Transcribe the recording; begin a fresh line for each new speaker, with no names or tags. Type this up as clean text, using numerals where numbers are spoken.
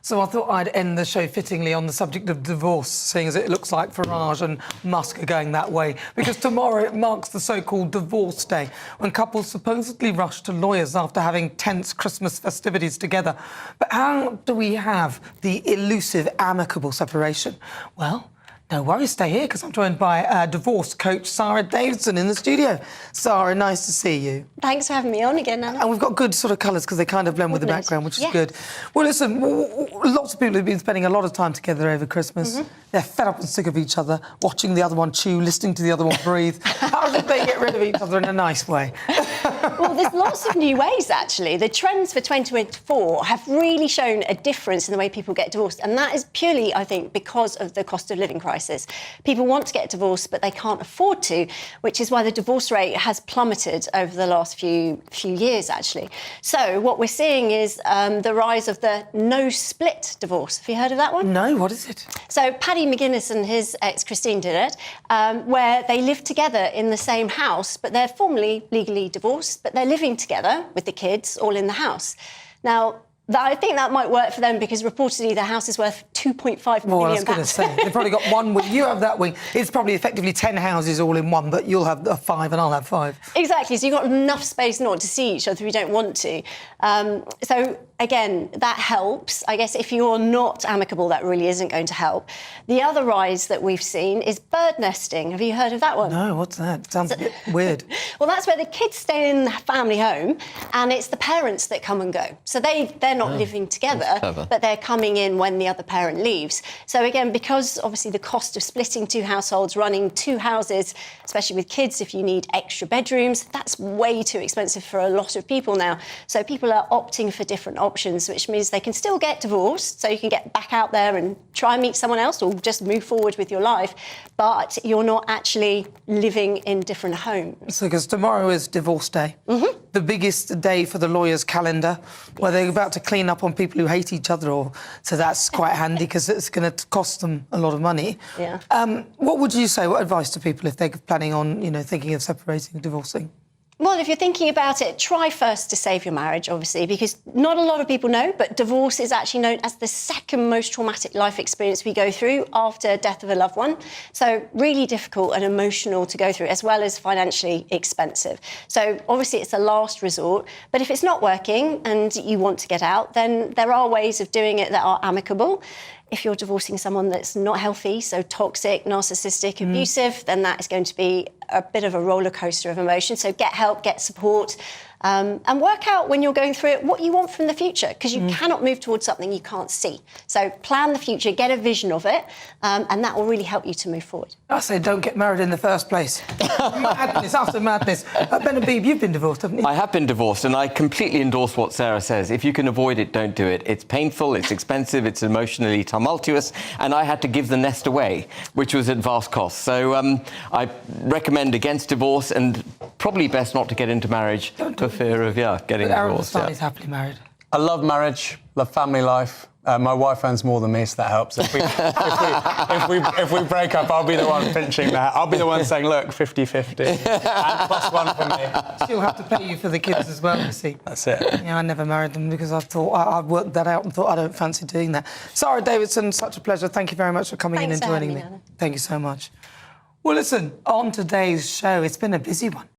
So I thought I'd end the show fittingly on the subject of divorce, seeing as it looks like Farage and Musk are going that way, because tomorrow it marks the so-called divorce day, when couples supposedly rush to lawyers after having tense Christmas festivities together. But how do we have the elusive, amicable separation? Well, no worries, stay here, because I'm joined by divorce coach Sarah Davidson in the studio. Sarah, nice to see you.
Thanks for having me on again, Nana.
And we've got good sort of colours, because they kind of blend with the background, which is good. Well, listen, lots of people have been spending a lot of time together over Christmas. They're fed up and sick of each other, watching the other one chew, listening to the other one breathe. How did they get rid of each other in a nice way?
Well, there's lots of new ways, actually. The trends for 2024 have really shown a difference in the way people get divorced, and that is purely, I think, because of the cost of living crisis. People want to get divorced, but they can't afford to, which is why the divorce rate has plummeted over the last few years, actually. So what we're seeing is the rise of the no-split divorce. Have you heard of that one?
No, what is it?
So Paddy McGuinness and his ex Christine did it, where they live together in the same house, but they're formally legally divorced, but they're living together with the kids all in the house. Now, I think that might work for them because reportedly the house is worth 2.5 million.
Well, I was going to say, they've probably got one wing. You have that wing. It's probably effectively 10 houses all in one, but you'll have 5 and I'll have 5.
Exactly. So you've got enough space not to see each other if you don't want to. So, again, that helps. I guess if you're not amicable, that really isn't going to help. The other rise that we've seen is bird nesting. Have you heard of that one?
No, what's that? Sounds a bit weird.
Well, that's where the kids stay in the family home and it's the parents that come and go. So they're not living together, but they're coming in when the other parent leaves. So again, because obviously the cost of splitting 2 households, running 2 houses, especially with kids, if you need extra bedrooms, that's way too expensive for a lot of people now. So people are opting for different options, which means they can still get divorced, so you can get back out there and try and meet someone else or just move forward with your life, but you're not actually living in different homes.
So, because tomorrow is divorce day, the biggest day for the lawyers' calendar, where they're about to clean up on people who hate each other, so that's quite handy because it's going to cost them a lot of money.
Yeah.
What would you say, what advice to people if they're planning on, thinking of separating, divorcing?
Well, if you're thinking about it, try first to save your marriage, obviously, because not a lot of people know, but divorce is actually known as the second most traumatic life experience we go through after death of a loved one. So really difficult and emotional to go through, as well as financially expensive. So obviously it's a last resort, but if it's not working and you want to get out, then there are ways of doing it that are amicable. If you're divorcing someone that's not healthy, so toxic, narcissistic, abusive, then that is going to be a bit of a roller coaster of emotion. So get help, get support, and work out when you're going through it what you want from the future, because you cannot move towards something you can't see. So plan the future, get a vision of it, and that will really help you to move forward.
I say don't get married in the first place. Madness after madness. Ben Habib, you've been divorced, haven't you?
I have been divorced, and I completely endorse what Sarah says. If you can avoid it, don't do it. It's painful, it's expensive, it's emotionally tumultuous, and I had to give the nest away, which was at vast cost. So I recommend against divorce, and probably best not to get into marriage for fear of getting divorced.
He's happily married.
I love marriage, love family life. My wife earns more than me, so that helps. If we break up, I'll be the one pinching that. I'll be the one saying, look, 50-50, and +1 for me.
She'll have to pay you for the kids as well, you see.
That's it.
Yeah, I never married them because I thought I'd worked that out and thought I don't fancy doing that. Sarah Davidson, such a pleasure. Thank you very much for coming in and joining me.
Nana.
Thank you so much. Well, listen, on today's show, it's been a busy one.